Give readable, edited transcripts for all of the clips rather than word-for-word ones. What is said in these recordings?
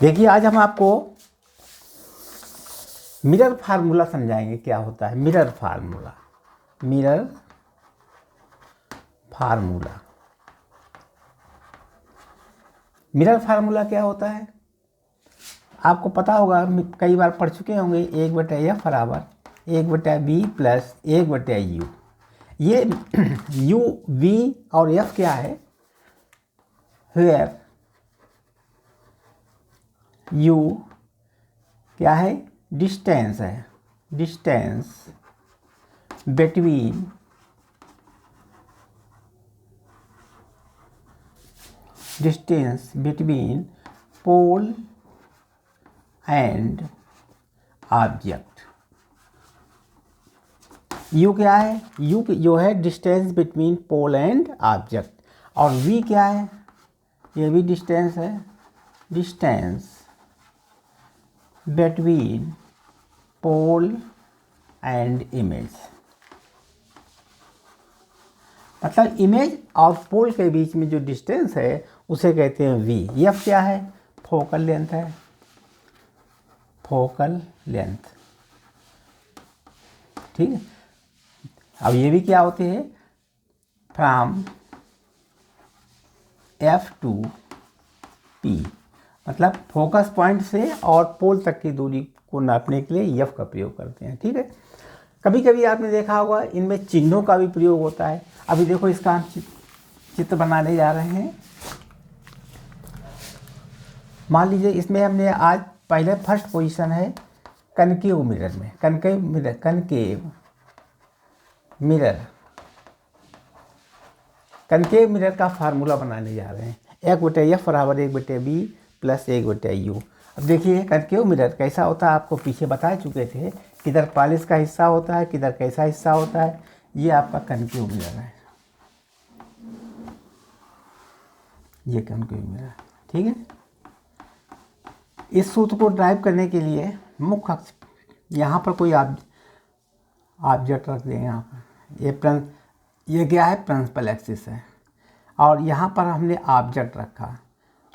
देखिए आज हम आपको मिरर फार्मूला समझाएंगे। क्या होता है mirror formula? Mirror formula mirror formula क्या होता है आपको पता होगा, कई बार पढ़ चुके होंगे। 1/f बराबर 1/b प्लस 1/u। ये u, v और f क्या है? वेयर u क्या है? डिस्टेंस है। Distance between pole and object. u क्या है? u जो है distance between pole and object. और v क्या है? ये भी डिस्टेंस है। Distance between pole and image. मतलब इमेज और पोल के बीच में जो डिस्टेंस है उसे कहते हैं v। f क्या है? फोकल लेंथ है। फोकल लेंथ, ठीक है। अब ये भी क्या होते हैं? फ्रॉम f टू p, मतलब फोकस पॉइंट से और पोल तक की दूरी को नापने के लिए f का प्रयोग करते हैं, ठीक है। कभी कभी आपने देखा होगा इनमें चिन्हों का भी प्रयोग होता है। अभी देखो इसका हम चित्र बनाने जा रहे हैं। मान लीजिए इसमें हमने आज पहले फर्स्ट पोजीशन है कनकेव मिरर में। कनकेव मिरर का फार्मूला बनाने जा रहे हैं। 1/f बराबर 1/b प्लस 1/u। अब देखिए कनकेव मिरर कैसा होता है आपको पीछे बता चुके थे। किधर पॉलिश का हिस्सा होता है, किधर कैसा हिस्सा होता है। ये आपका कनकेव मिरर है। ये कनकेव मिरर, ठीक है। इस सूत्र को ड्राइव करने के लिए मुख्य अक्ष यहाँ पर कोई ऑब्जेक्ट रख देंगे। यहाँ पर ये क्या है? प्रिंसिपल एक्सिस है। और यहाँ पर हमने ऑब्जेक्ट रखा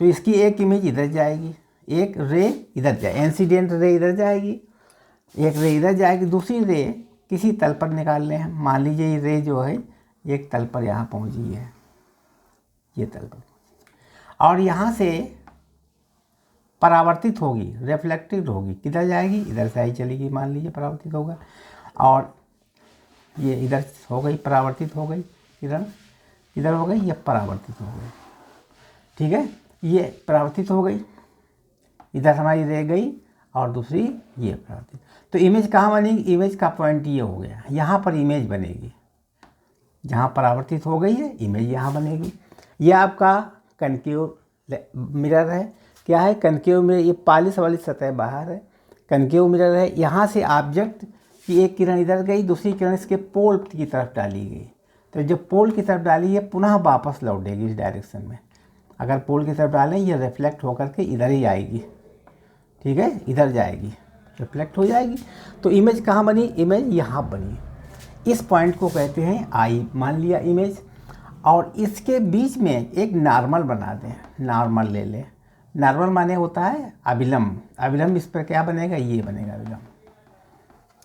तो इसकी एक इमेज इधर जाएगी, एक रे इधर जाए, इंसिडेंट रे इधर जाएगी, एक रे इधर जाएगी, दूसरी रे किसी तल पर निकाल लें। मान लीजिए ये रे जो है एक तल पर यहाँ पहुँची है, ये तल पर, और यहाँ से परावर्तित होगी, रिफ्लेक्टेड होगी। किधर जाएगी? इधर से आई चलेगी। मान लीजिए परावर्तित होगा और ये इधर हो गई, परावर्तित हो गई। इधर हो गई, ये परावर्तित हो गई, ठीक है। ये परावर्तित हो गई, इधर हमारी रह गई और दूसरी ये परावर्तित। तो इमेज कहाँ बनेगी? इमेज का पॉइंट ये हो गया, यहाँ पर इमेज बनेगी। जहाँ परावर्तित हो गई है इमेज यहाँ बनेगी। ये आपका कनकेव मिरर है। क्या है? Concave mirror. ये पॉलिश वाली सतह बाहर है, कनकेव मिरर है। यहाँ से ऑब्जेक्ट की एक किरण इधर गई, दूसरी किरण इसके पोल की तरफ डाली गई। तो जब पोल की तरफ डाली ये पुनः वापस लौटेगी इस डायरेक्शन में। अगर पोल की तरफ डालें ये रिफ्लेक्ट होकर के इधर ही आएगी, ठीक है, इधर जाएगी, रिफ्लेक्ट हो जाएगी। तो इमेज कहाँ बनी? इमेज यहाँ बनी। इस पॉइंट को कहते हैं आई, मान लिया इमेज। और इसके बीच में एक नॉर्मल बना दें। नॉर्मल ले लें। नॉर्मल माने होता है अभिलंब। अभिलंब इस पर क्या बनेगा? ये बनेगा अभिलंब।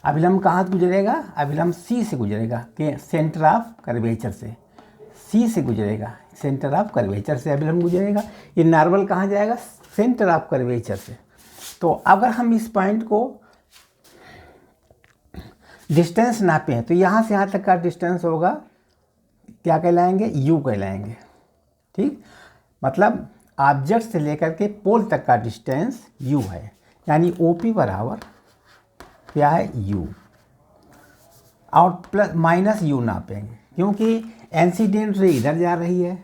अभिलंब कहाँ से गुजरेगा? अभिलंब सी से गुजरेगा, के सेंटर ऑफ कर्वेचर से। सी से गुजरेगा, सेंटर ऑफ कर्वेचर से अभिलंब गुजरेगा। ये नॉर्मल कहाँ जाएगा? सेंटर ऑफ कर्वेचर से। तो अगर हम इस पॉइंट को डिस्टेंस नापें तो यहाँ से यहाँ तक का डिस्टेंस होगा, क्या कहलाएंगे? u कहलाएंगे, ठीक। मतलब ऑब्जेक्ट से लेकर के पोल तक का डिस्टेंस u है। यानी OP बराबर क्या है? u। और प्लस माइनस u नापेंगे, क्योंकि इंसिडेंट रे इधर जा रही है।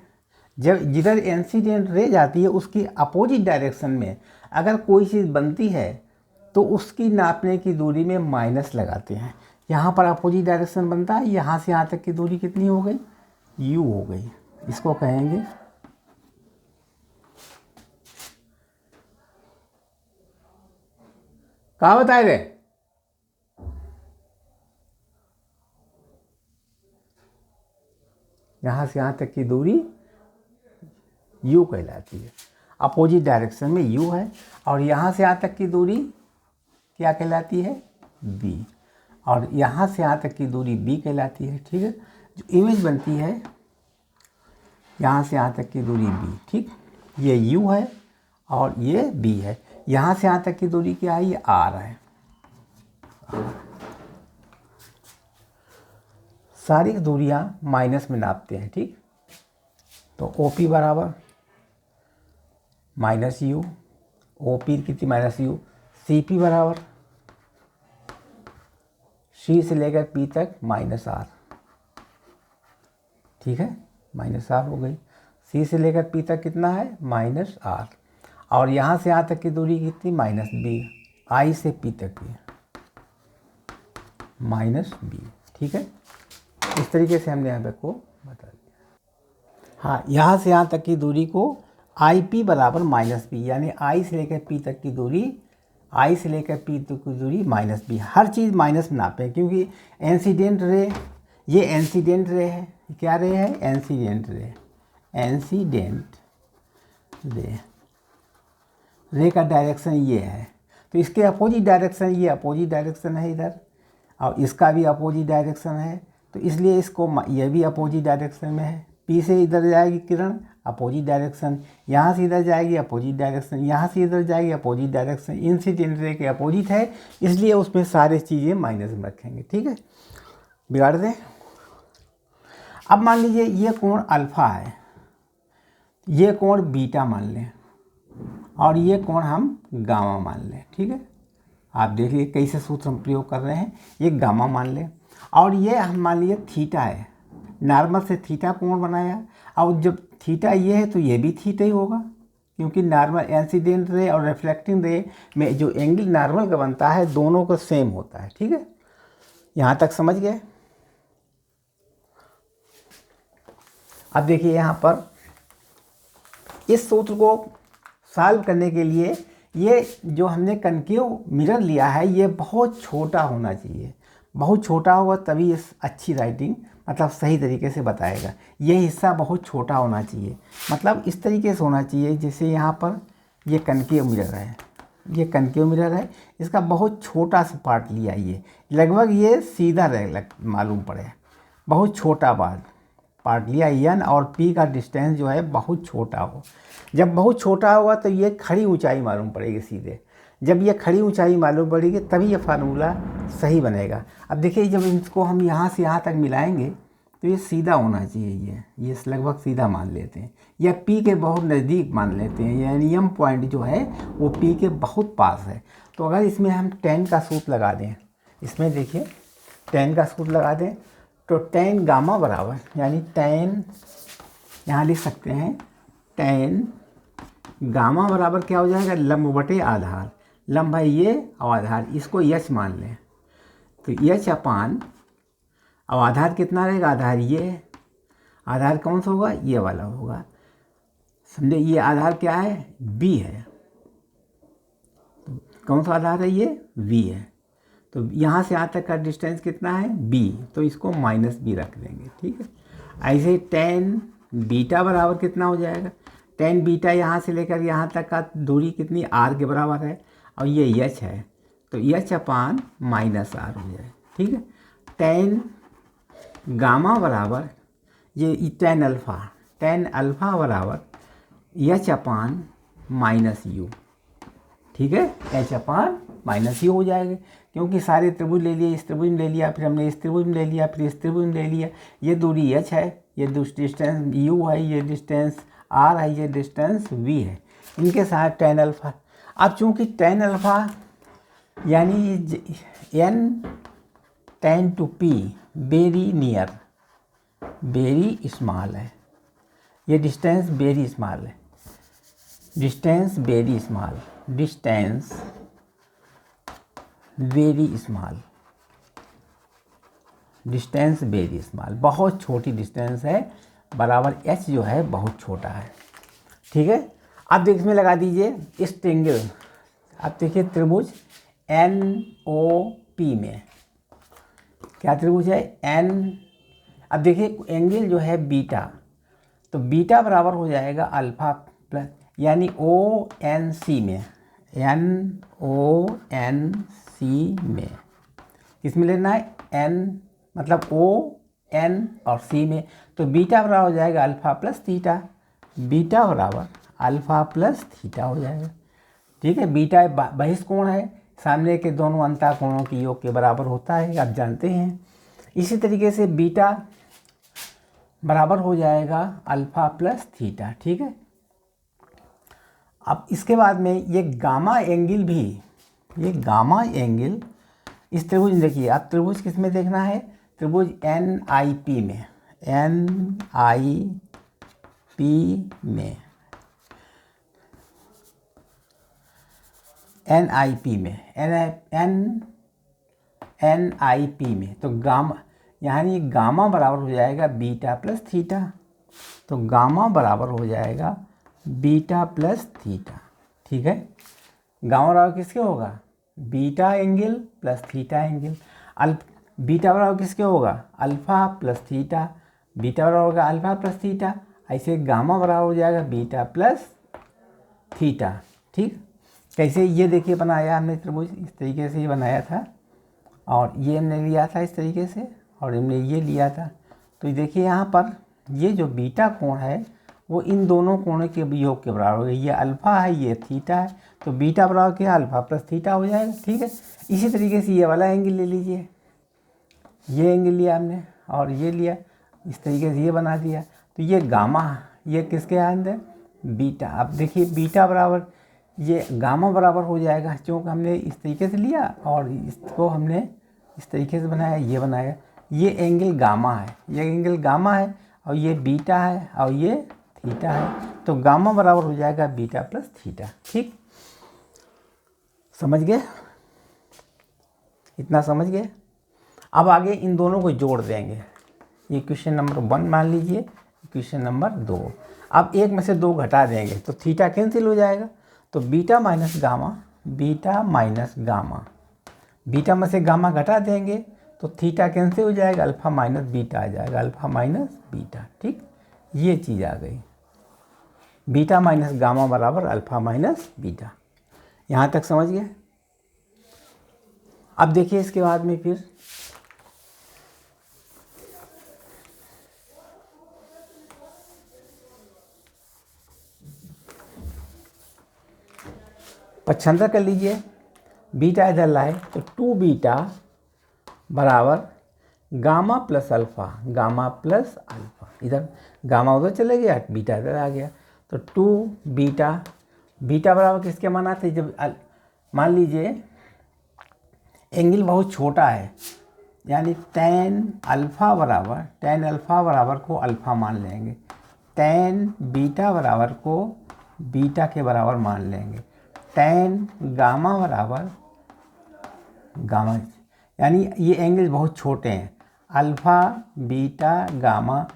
जब जिधर इंसिडेंट रे जाती है उसकी अपोजिट डायरेक्शन में अगर कोई चीज़ बनती है तो उसकी नापने की दूरी में माइनस लगाते हैं। यहाँ पर अपोजिट डायरेक्शन बनता है, यहाँ से यहाँ तक की दूरी कितनी हो गई? u हो गई। इसको कहेंगे कहाँ बताए गए? यहाँ से यहाँ तक की दूरी u कहलाती है। अपोजिट डायरेक्शन में u है, और यहाँ से यहाँ तक की दूरी क्या कहलाती है, b, और यहाँ से यहाँ तक की दूरी b कहलाती है। ठीक है, जो इमेज बनती है यहाँ से यहाँ तक की दूरी b, ठीक, ये u है और ये b है। यहाँ से यहाँ तक की दूरी क्या है, ये r है। सारी दूरियां माइनस में नापते हैं। ठीक, तो OP बराबर माइनस यू, OP कितनी माइनस यू, CP बराबर C से लेकर P तक माइनस R। ठीक है, माइनस R हो गई। C से लेकर P तक कितना है, माइनस R, और यहाँ से यहाँ तक की दूरी कितनी, माइनस B, I से P तक की माइनस B। ठीक है, इस तरीके से हमने यहाँ पे को बता दिया। हाँ, यहाँ से यहाँ तक की दूरी को IP बराबर माइनस बी, यानी I से लेकर P तक की दूरी, I से लेकर P तक की दूरी माइनस बी। हर चीज़ माइनस में नापें, क्योंकि इंसिडेंट रे, ये इंसिडेंट रे है, क्या रे है, इंसिडेंट रे, इंसिडेंट रे का डायरेक्शन ये है, तो इसके अपोजिट डायरेक्शन, ये अपोजिट डायरेक्शन है इधर, और इसका भी अपोजिट डायरेक्शन है, तो इसलिए इसको, ये भी अपोजिट डायरेक्शन में है। P से इधर जाएगी किरण, अपोजिट डायरेक्शन, यहाँ से इधर जाएगी अपोजिट डायरेक्शन, यहाँ से इधर जाएगी अपोजिट डायरेक्शन, इंसिडेंट रे के अपोजिट है, इसलिए उसमें सारी चीज़ें माइनस में रखेंगे। ठीक है, बिगाड़ दें। अब मान लीजिए ये कोण अल्फ़ा है, ये कोण बीटा मान लें, और ये कोण हम गामा मान लें। ठीक है, आप देखिए कैसे सूत्र हम प्रयोग कर रहे हैं। ये गामा मान लें, और ये हम मान लीजिए थीटा है, नॉर्मल से थीटा कोण बनाया, और जब थीटा ये है तो ये भी थीटा ही होगा, क्योंकि नॉर्मल इंसिडेंट रे और रिफ्लेक्टिंग रे में जो एंगल नॉर्मल का बनता है दोनों का सेम होता है। ठीक है, यहाँ तक समझ गए। अब देखिए यहाँ पर इस सूत्र को सॉल्व करने के लिए ये जो हमने कनकेव मिरर लिया है ये बहुत छोटा होना चाहिए, बहुत छोटा होगा तभी इस अच्छी राइटिंग मतलब सही तरीके से बताएगा। ये हिस्सा बहुत छोटा होना चाहिए, मतलब इस तरीके से होना चाहिए जैसे यहाँ पर ये कनकेव मिरर है, ये कनकेव मिरर है, इसका बहुत छोटा सा पार्ट लिया, ये लगभग ये सीधा मालूम पड़े, बहुत छोटा पार्ट लिया, एन और P का डिस्टेंस जो है बहुत छोटा हो। जब बहुत छोटा होगा तो ये खड़ी ऊंचाई मालूम पड़ेगी सीधे, जब ये खड़ी ऊंचाई मालूम पड़ेगी तभी ये फार्मूला सही बनेगा। अब देखिए जब इसको हम यहाँ से यहाँ तक मिलाएंगे तो ये सीधा होना चाहिए, ये लगभग सीधा मान लेते हैं, या P के बहुत नज़दीक मान लेते हैं, यानी M पॉइंट जो है वो P के बहुत पास है। तो अगर इसमें हम tan का सूत्र लगा दें, इसमें देखिए tan का सूत्र लगा दें तो tan गामा बराबर, यानी tan यहाँ लिख सकते हैं tan गामा बराबर क्या हो जाएगा, लंब बटे आधार, लंब है ये और आधार इसको H मान लें, तो H अपान, अब आधार कितना रहेगा, आधार ये है, आधार कौन सा होगा, ये वाला होगा, समझे, ये आधार क्या है, B है, तो कौन सा आधार है, ये V है, तो यहाँ से यहाँ तक का डिस्टेंस कितना है, B, तो इसको माइनस B रख देंगे। ठीक है, ऐसे tan बीटा बराबर कितना हो जाएगा, tan बीटा यहाँ से लेकर यहाँ तक का दूरी कितनी, R के बराबर है, और ये H है, तो H अपान माइनस R हो जाए। ठीक है, tan गामा बराबर ये tan अल्फ़ा बराबर H अपान माइनस U। ठीक है, H अपान माइनस U हो जाएगा, क्योंकि सारे त्रिभुज ले लिए, इस त्रिभुज में ले लिया, फिर हमने इस त्रिभुज में ले लिया, फिर इस त्रिभुज में ले लिया, ये दूरी H है, ये डिस्टेंस U है, ये डिस्टेंस R है, ये डिस्टेंस V है, इनके साथ tan अल्फ़ा। अब चूँकि tan अल्फ़ा यानी n tan to P very near, very small है, ये डिस्टेंस वेरी स्मॉल है, distance very small, distance very small, distance very small, बहुत छोटी डिस्टेंस है, बराबर H जो है बहुत छोटा है। ठीक है, अब देखिए इसमें लगा दीजिए इस ट्रायंगल, अब देखिए त्रिभुज NOP में क्या त्रिभुज है, N, अब देखिए एंगल जो है बीटा, तो बीटा बराबर हो जाएगा अल्फ़ा प्लस, यानी ONC में, NONC में किस में लेना है, N मतलब ON और C में। तो बीटा बराबर हो जाएगा अल्फ़ा प्लस थीटा, बीटा बराबर अल्फ़ा प्लस थीटा हो जाएगा। ठीक है, बीटा बहिष्कोण है, सामने के दोनों अंतः कोणों की योग के बराबर होता है, आप जानते हैं। इसी तरीके से बीटा बराबर हो जाएगा अल्फ़ा प्लस थीटा। ठीक है, अब इसके बाद में ये गामा एंगल भी, ये गामा एंगल इस त्रिभुज में देखिए, आप त्रिभुज किस में देखना है, त्रिभुज NIP में, NIP में, NIP में, NIP में। तो गामा यानी गामा बराबर हो जाएगा बीटा प्लस थीटा, तो गामा बराबर हो जाएगा बीटा प्लस थीटा। ठीक है, गामा बराबर किसके होगा, beta angle plus theta angle. Beta बराबर किसके होगा, अल्फ़ा प्लस थीटा, बीटा बराबर होगा अल्फ़ा प्लस थीटा। ऐसे गामा बराबर हो जाएगा बीटा प्लस थीटा। ठीक, कैसे, ये देखिए बनाया हमने त्रिभुज, इस तरीके से ये बनाया था, और ये हमने लिया था इस तरीके से, और हमने ये लिया था। तो देखिए यहाँ पर ये जो बीटा कोण है वो इन दोनों कोणों के योग के बराबर होगा। ये अल्फ़ा है, ये थीटा है, तो बीटा बराबर क्या, अल्फ़ा प्लस थीटा हो जाएगा। ठीक है, इसी तरीके से ये वाला एंगल ले लीजिए, ये एंगल लिया हमने और ये लिया, इस तरीके से ये बना दिया। तो ये गामा, ये किसके अंदर, बीटा। अब देखिए बीटा बराबर, ये गामा बराबर हो जाएगा, क्योंकि हमने इस तरीके से लिया और इसको हमने इस तरीके से बनाया, ये बनाया। ये एंगल गामा है, ये एंगल गामा है, और ये बीटा है, और ये थीटा है। तो गामा बराबर हो जाएगा बीटा प्लस थीटा। ठीक, समझ गए, इतना समझ गए। अब आगे इन दोनों को जोड़ देंगे। ये क्वेश्चन नंबर 1 मान लीजिए, क्वेश्चन नंबर 2। अब एक में से 2 घटा देंगे तो थीटा कैंसिल हो जाएगा। तो beta minus gamma, beta minus gamma, beta में से गामा घटा देंगे तो थीटा कैंसिल हो जाएगा, अल्फ़ा माइनस बीटा आ जाएगा, अल्फ़ा माइनस बीटा। ठीक, ये चीज़ आ गई, बीटा माइनस गामा बराबर अल्फ़ा माइनस बीटा। यहाँ तक समझ गए। अब देखिए इसके बाद में फिर पक्षांतर कर लीजिए, बीटा इधर लाए तो 2 बीटा बराबर gamma plus alpha, gamma plus alpha, इधर गामा उधर चले गया, बीटा इधर आ गया। तो 2 बीटा, बीटा बराबर किसके माना थे, जब मान लीजिए एंगल बहुत छोटा है, यानी tan अल्फ़ा बराबर को अल्फ़ा मान लेंगे, tan बीटा बराबर को बीटा के बराबर मान लेंगे, tan गामा बराबर गामा, यानी ये एंगल बहुत छोटे हैं, alpha beta gamma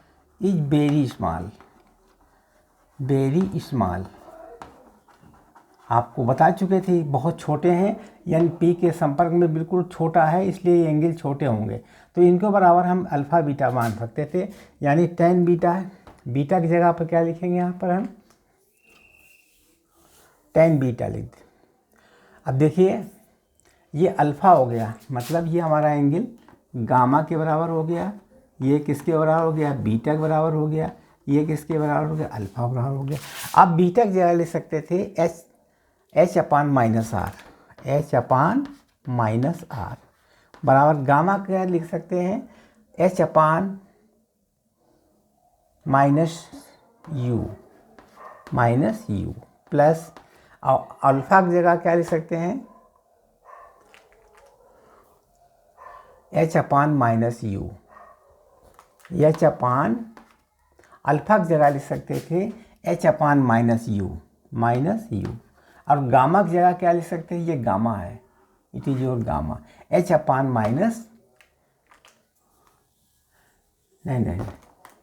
is very small. आपको बता चुके थे बहुत छोटे हैं, यानी पी के संपर्क में बिल्कुल छोटा है, इसलिए ये एंगल छोटे होंगे। तो इनको बराबर हम अल्फ़ा बीटा मान सकते थे, यानी tan बीटा, बीटा की जगह पर क्या लिखेंगे, यहाँ पर हम tan बीटा लिख दें। अब देखिए ये अल्फ़ा हो गया, मतलब ये हमारा एंगल गामा के बराबर हो गया, ये किसके बराबर हो गया, बीटा के बराबर हो गया, ये किसके बराबर हो गया, अल्फ़ा बराबर हो गया। आप बीटा की जगह लिख सकते थे एच अपान माइनस आर बराबर गामा क्या लिख सकते हैं, H upon minus you plus, और अल्फ़ा की जगह क्या लिख सकते हैं, H upon minus you, H upon alpha की जगह लिख सकते थे एच अपान माइनस यू, और गामा की जगह क्या लिख सकते हैं, ये गामा है, it is your gamma, H upon minus, नहीं,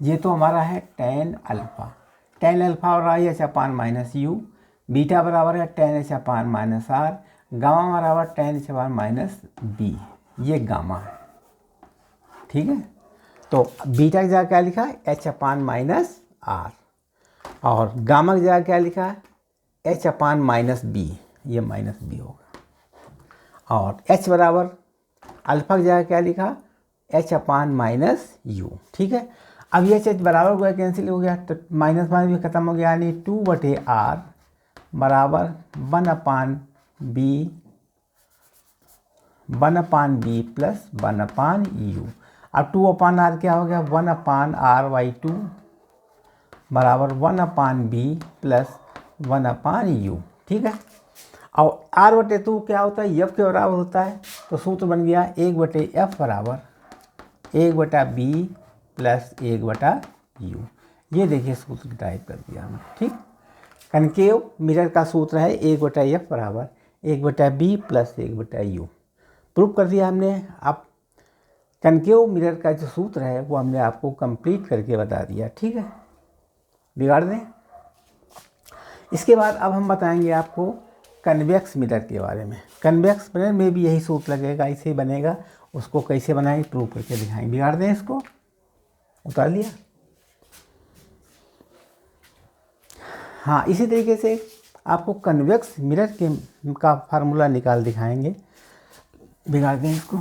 ये तो हमारा है tan अल्फ़ा हो रहा है H upon minus U, beta बराबर है tan H upon minus R, gamma बराबर tan H upon minus B, ये गामा है। ठीक है, तो बीटा की जगह क्या लिखा है, एच अपान माइनस आर, और गामा की जगह क्या लिखा है, एच अपान माइनस बी, ये माइनस बी होगा। और एच बराबर अल्फा की जगह क्या लिखा, एच अपान माइनस यू। ठीक है, अब ये एच बराबर हो गया, कैंसिल हो गया, तो माइनस माइनस भी खत्म हो गया, यानी 2/r बराबर 1/b प्लस 1/u। अब 2/r क्या हो गया, 1/r/2 बराबर 1/b प्लस 1/u। ठीक है, और r/2 क्या होता है, f के बराबर होता है, तो सूत्र बन गया 1/f बराबर 1/b प्लस 1/u। ये देखिए सूत्र टाइप कर दिया हमने। ठीक, कनकेव मिरर का सूत्र है 1/f बराबर 1/b प्लस 1/u। प्रूव कर दिया हमने। अब कनकेव मिरर का जो सूत्र है वो हमने आपको कंप्लीट करके बता दिया। ठीक है, बिगाड़ दें। इसके बाद अब हम बताएंगे आपको कन्वेक्स मिरर के बारे में। कन्वेक्स मिरर में भी यही सूत्र लगेगा, ऐसे ही बनेगा। उसको कैसे बनाएंगे प्रूव करके दिखाएंगे। बिगाड़ दें, इसको उतार लिया। हाँ, इसी तरीके से आपको कन्वेक्स मिरर के का फार्मूला निकाल दिखाएंगे। बिगाड़ दें इसको।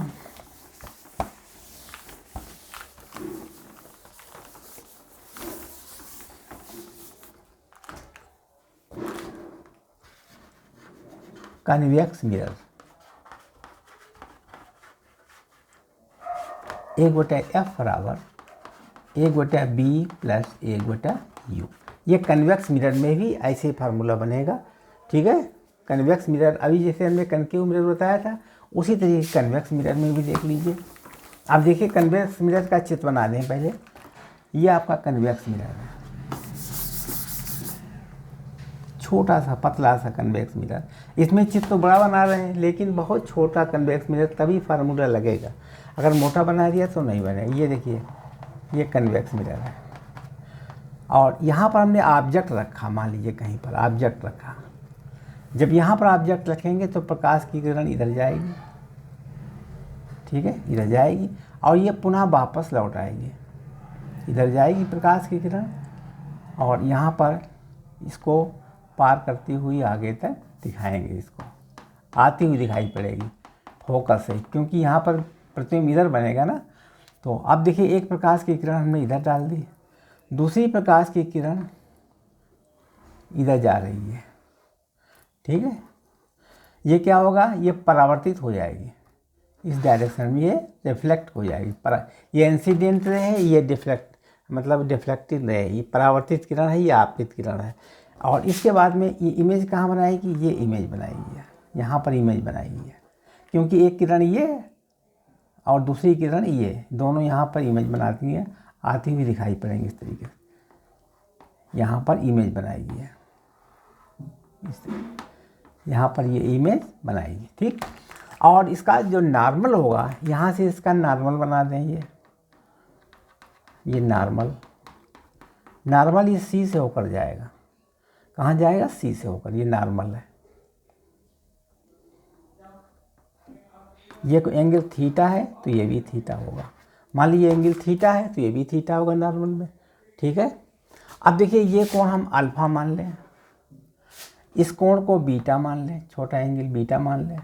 कन्वेक्स मिरर 1/f बराबर 1/b प्लस 1/u। ये कन्वेक्स मिरर में भी ऐसे फार्मूला बनेगा। ठीक है, कन्वेक्स मिरर अभी जैसे हमने कनकेव मिरर बताया था, उसी तरीके कन्वेक्स मिरर में भी देख लीजिए। आप देखिए कन्वेक्स मिरर का चित्र बना दें पहले। ये आपका कन्वेक्स मिरर है, छोटा सा पतला सा कन्वेक्स मिरर। इसमें चित्र तो बड़ा बना रहे हैं, लेकिन बहुत छोटा कन्वेक्स मिरर, तभी फार्मूला लगेगा। अगर मोटा बना दिया तो नहीं बनेगा। ये देखिए, ये कन्वेक्स मिरर है, और यहाँ पर हमने ऑब्जेक्ट रखा। मान लीजिए कहीं पर ऑब्जेक्ट रखा। जब यहाँ पर ऑब्जेक्ट रखेंगे तो प्रकाश की किरण इधर जाएगी। ठीक है, इधर जाएगी, और ये पुनः वापस लौट आएगी। इधर जाएगी प्रकाश की किरण, और यहाँ पर इसको पार करती हुई आगे तक दिखाएंगे। इसको आती हुई दिखाई पड़ेगी फोकस से, क्योंकि यहाँ पर प्रतिबिंब इधर बनेगा ना। तो अब देखिए, एक प्रकाश की किरण हमने इधर डाल दी, दूसरी प्रकाश की किरण इधर जा रही है। ठीक है, ये क्या होगा, ये परावर्तित हो जाएगी इस डायरेक्शन में, ये रिफ्लेक्ट हो जाएगी। ये इंसिडेंट है, ये डिफ्लेक्ट मतलब डिफ्लेक्टेड है। ये परावर्तित किरण है, ये आपतित किरण है। और इसके बाद में ये इमेज कहाँ बनाएगी, ये इमेज बनाएगी है, यहाँ पर इमेज बनाएगी है, क्योंकि एक किरण ये और दूसरी किरण ये, दोनों यहाँ पर इमेज बनाती हैं, आती हुई दिखाई पड़ेंगी इस तरीके से। यहाँ पर इमेज बनाएगी है, इस यहाँ पर ये इमेज बनाएगी। ठीक, और इसका जो नॉर्मल होगा, यहाँ से इसका नॉर्मल बना दें। ये नॉर्मल ये सी से होकर जाएगा। कहाँ जाएगा, सी से होकर। ये नॉर्मल है। ये कोई एंगल थीटा है तो ये भी थीटा होगा। मान लीजिए एंगल थीटा है तो ये भी थीटा होगा नॉर्मल में। ठीक है, अब देखिए, ये कोण हम अल्फा मान लें, इस कोण को बीटा मान लें, छोटा एंगल बीटा मान लें,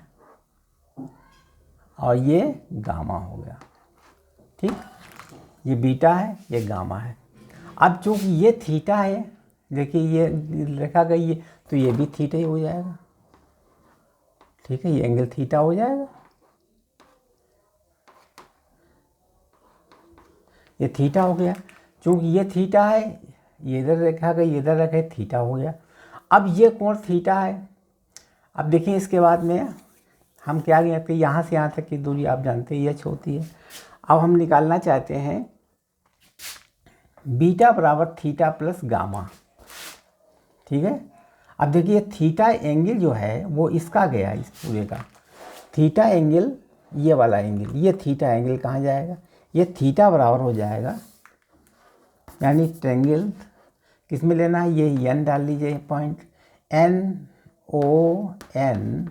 और ये गामा हो गया। ठीक, ये बीटा है, ये गामा है। अब चूंकि ये थीटा है, देखिए ये लिखा गई है, तो ये भी थीटा ही हो जाएगा। ठीक है, ये एंगल थीटा हो जाएगा। ये थीटा हो गया, चूंकि ये थीटा है, ये इधर रखा गया, ये इधर रखे, थीटा हो गया। अब ये कोण थीटा है। अब देखिए, इसके बाद में हम क्या कहते हैं, यहाँ से यहाँ तक की दूरी आप जानते हैं एच होती है। अब हम निकालना चाहते हैं बीटा बराबर थीटा प्लस गामा। ठीक है, अब देखिए थीटा एंगल जो है वो इसका गया, इस पूरे का थीटा एंगल, ये वाला एंगल, ये थीटा एंगल कहाँ जाएगा, ये थीटा बराबर हो जाएगा, यानी ट्रेंगल किस में लेना है, ये एन डाल लीजिए, पॉइंट NON,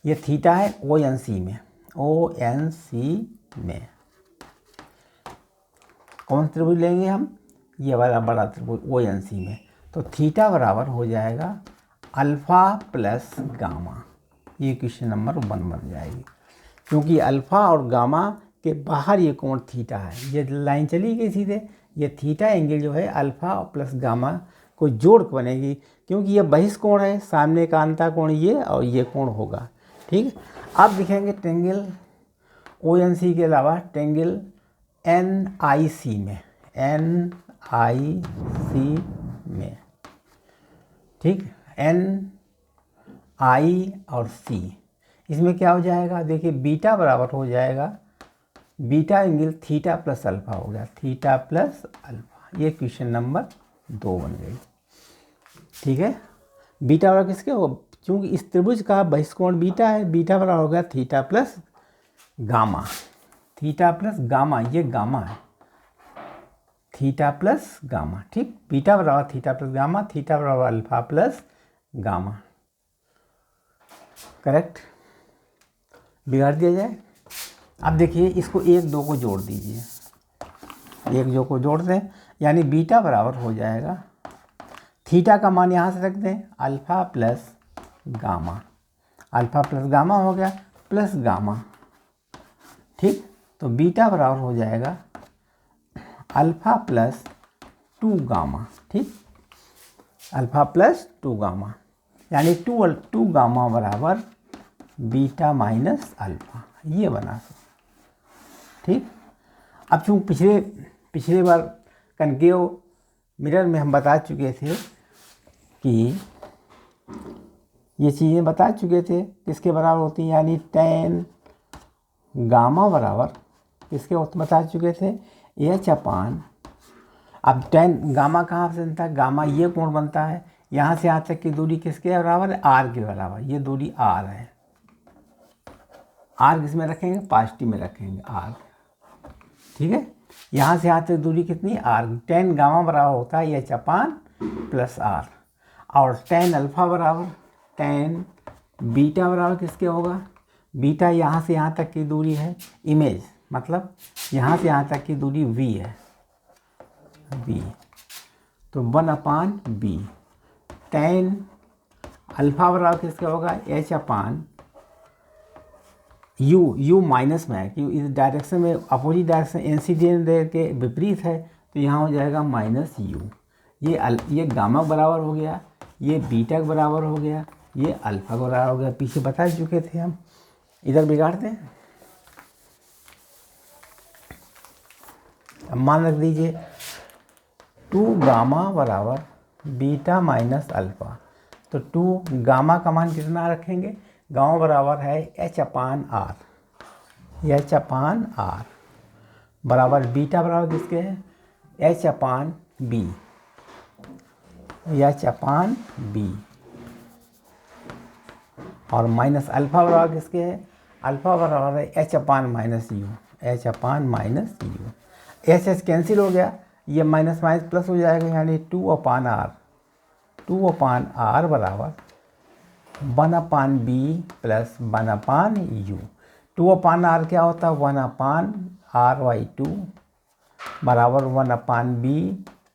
ये थीटा है ONC में, ONC में। कौन सा त्रिभुज लेंगे हम, ये वाला बड़ा त्रिभुज ONC में, तो थीटा बराबर हो जाएगा अल्फ़ा प्लस गामा। ये क्वेश्चन नंबर 1 बन जाएगी, क्योंकि अल्फ़ा और गामा के बाहर ये कोण थीटा है। ये लाइन चली गई सीधे, ये थीटा एंगल जो है अल्फ़ा प्लस गामा को जोड़ के बनेगी, क्योंकि ये बहिष्कोण है, सामने का अंतः कोण ये और ये कोण होगा। ठीक, अब दिखेंगे टेंगल ONC के अलावा टेंगल NIC में, NIC में, ठीक, NI और C, इसमें क्या हो जाएगा, देखिए बीटा बराबर हो जाएगा, beta angle theta plus alpha हो गया, थीटा प्लस अल्फ़ा। ये क्वेश्चन नंबर 2 बन गई। ठीक है, बीटा बराबर किसके हो, क्योंकि इस त्रिभुज का बहिष्कोण बीटा है, बीटा बराबर हो गया theta plus gamma, theta plus gamma, ये गामा है, थीटा प्लस गामा। ठीक, बीटा बराबर थीटा प्लस गामा, थीटा बराबर अल्फ़ा प्लस गामा। करेक्ट, बिगाड़ दिया जाए। अब देखिए इसको 1 2 को जोड़ दीजिए, 1 2 को जोड़ दें, यानी बीटा बराबर हो जाएगा, थीटा का मान यहाँ से रख दें, alpha plus gamma, alpha plus gamma हो गया, प्लस गामा। ठीक, तो बीटा बराबर हो जाएगा अल्फ़ा प्लस 2 गामा। ठीक, अल्फ़ा प्लस 2 गामा, यानी 2 गामा बराबर बीटा माइनस अल्फ़ा, ये बना। ठीक, अब चूँकि पिछले बार कनकेव मिरर में हम बता चुके थे कि ये चीज़ें बता चुके थे किसके बराबर होती हैं, यानी tan गामा बराबर किसके बता चुके थे, H अपान, अब tan गामा कहाँ से बनता है, गामा ये कोण बनता है, यहाँ से यहाँ तक की दूरी किसके बराबर है, R के बराबर, ये दूरी R है, R किस में रखेंगे, पॉजिटिव में रखेंगे R। ठीक है, यहाँ से यहाँ तक दूरी कितनी, R, tan गामा बराबर होता है H अपान प्लस R, और tan अल्फ़ा बराबर, tan बीटा बराबर किसके होगा, बीटा यहाँ से यहाँ तक की दूरी है, इमेज मतलब यहाँ से यहाँ तक की दूरी V है, V, तो 1 अपान B, tan अल्फ़ा बराबर किसके होगा, H अपान U माइनस में है, क्योंकि इस डायरेक्शन में अपोजिट डायरेक्शन इंसिडेंट के विपरीत है, तो यहाँ हो जाएगा माइनस U। ये गामा बराबर हो गया, ये बीटा के बराबर हो गया, ये अल्फ़ा के बराबर हो गया, पीछे बता चुके थे हम। इधर बिगाड़ते हैं, अब मान रख दीजिए 2 गामा बराबर बीटा माइनस अल्फ़ा, तो 2 गामा का मान कितना रखेंगे, गामा बराबर है H अपान R, H अपान R बराबर बीटा बराबर किसके है, H अपान B, H अपान B, और माइनस अल्फ़ा बराबर किसके है, अल्फ़ा बराबर है H upon minus U, H upon minus U, H cancel हो गया, ये माइनस माइनस प्लस हो जाएगा, यानी 2 अपान R, 2 अपान R बराबर 1 अपान B प्लस 1 अपान U। 2 अपान R क्या होता है, 1 अपान R/2 बराबर 1 अपान B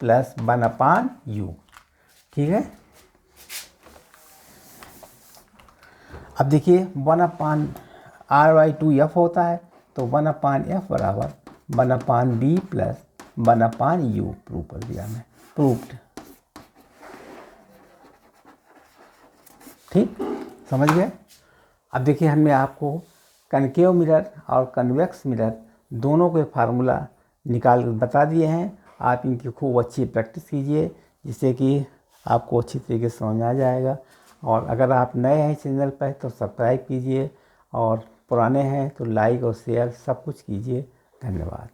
प्लस 1 अपान U। ठीक है, अब देखिए 1 अपान R/2 F होता है, तो 1 अपान F बराबर 1 अपान B प्लस 1 अपान U प्रूव कर दिया मैं, प्रूव्ड। ठीक, समझ गए। अब देखिए हमने आपको कनकेव मिरर और कन्वेक्स मिरर दोनों के फार्मूला निकाल बता दिए हैं। आप इनकी खूब अच्छी प्रैक्टिस कीजिए, जिससे कि आपको अच्छी तरीके से समझ आ जाएगा। और अगर आप नए हैं चैनल पर तो सब्सक्राइब कीजिए, और पुराने हैं तो लाइक और शेयर सब कुछ कीजिए। धन्यवाद।